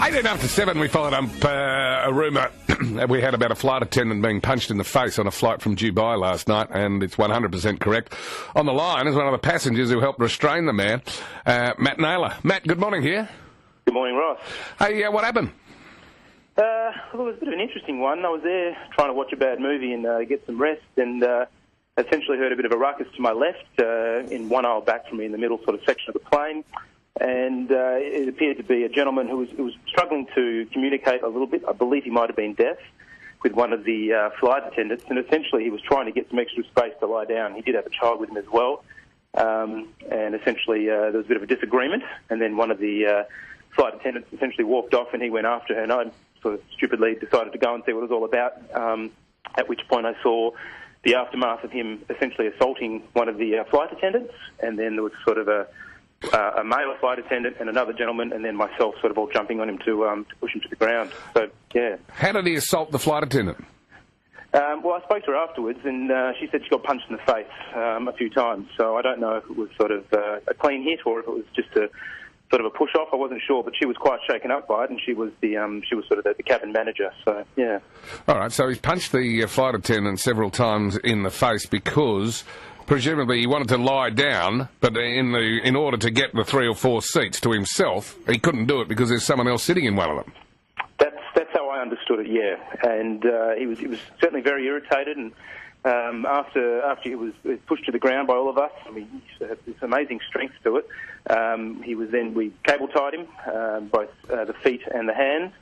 18 after 7, we followed up a rumour that we had about a flight attendant being punched in the face on a flight from Dubai last night, and it's 100% correct. On the line is one of the passengers who helped restrain the man, Matt Naylor. Matt, good morning here. Good morning, Ross. Hey, what happened? Well, it was a bit of an interesting one. I was there trying to watch a bad movie and get some rest, and essentially heard a bit of a ruckus to my left, in one aisle back from me in the middle sort of section of the plane. And it appeared to be a gentleman who was struggling to communicate a little bit. I believe he might have been deaf, with one of the flight attendants, and essentially he was trying to get some extra space to lie down. He did have a child with him as well, and essentially there was a bit of a disagreement, and then one of the flight attendants essentially walked off and he went after her, and I sort of stupidly decided to go and see what it was all about, at which point I saw the aftermath of him essentially assaulting one of the flight attendants, and then there was sort of a male flight attendant and another gentleman, and then myself sort of all jumping on him to push him to the ground. So, yeah. How did he assault the flight attendant? Well, I spoke to her afterwards, and she said she got punched in the face a few times. So I don't know if it was sort of a clean hit or if it was just a sort of a push-off. I wasn't sure, but she was quite shaken up by it, and she was sort of the cabin manager. So, yeah. All right, so he's punched the flight attendant several times in the face because presumably he wanted to lie down, but in order to get the 3 or 4 seats to himself, he couldn't do it because there's someone else sitting in one of them. That's how I understood it, yeah. And he was certainly very irritated, and after he was pushed to the ground by all of us, I mean, he had this amazing strength to it. We cable tied him, both the feet and the hands,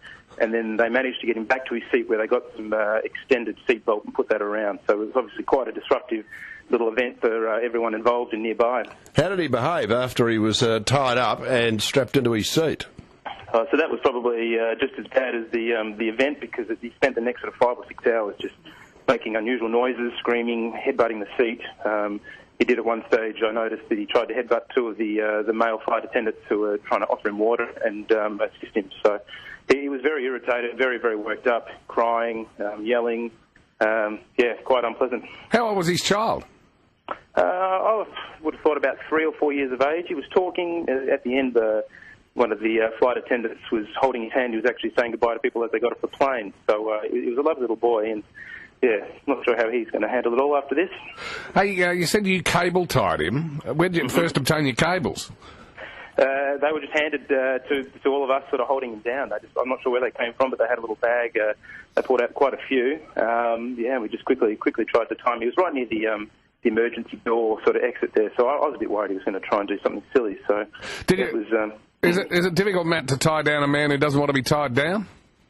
and then they managed to get him back to his seat where they got some extended seatbelt and put that around. So it was obviously quite a disruptive little event for everyone involved and nearby. How did he behave after he was tied up and strapped into his seat? So that was probably just as bad as the event, because he spent the next sort of 5 or 6 hours just making unusual noises, screaming, headbutting the seat. He did at one stage, I noticed that he tried to headbutt 2 of the male flight attendants who were trying to offer him water and assist him. So he was very irritated, very, very worked up, crying, yelling. Quite unpleasant. How old was his child? I would have thought about 3 or 4 years of age. He was talking. At the end, one of the flight attendants was holding his hand. He was actually saying goodbye to people as they got off the plane. So he was a lovely little boy, and yeah, not sure how he's going to handle it all after this. Hey, you said you cable tied him. Where did you first obtain your cables? They were just handed to all of us, sort of holding him down. I'm not sure where they came from, but they had a little bag. They pulled out quite a few. We just quickly tried to time him. He was right near the emergency door sort of exit there, so I was a bit worried he was going to try and do something silly. So is it difficult, Matt, to tie down a man who doesn't want to be tied down?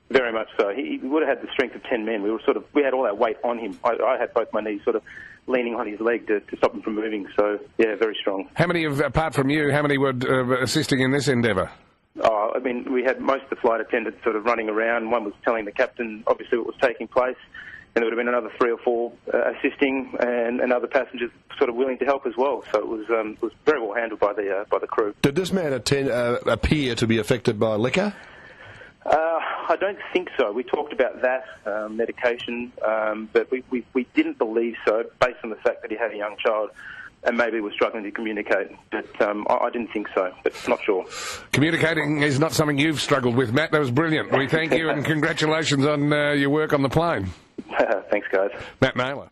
Very much so. He would have had the strength of 10 men. We had all our weight on him. I had both my knees sort of leaning on his leg to stop him from moving. So yeah, very strong. How many, apart from you, how many were assisting in this endeavour? I mean, we had most of the flight attendants sort of running around. One was telling the captain, obviously, what was taking place. And there would have been another 3 or 4 assisting, and other passengers sort of willing to help as well. So it was very well handled by the crew. Did this man appear to be affected by liquor? I don't think so. We talked about that medication, but we didn't believe so, based on the fact that he had a young child and maybe was struggling to communicate. But I didn't think so, but not sure. Communicating is not something you've struggled with, Matt. That was brilliant. We thank you and congratulations on your work on the plane. Thanks, guys. Matt Naylor.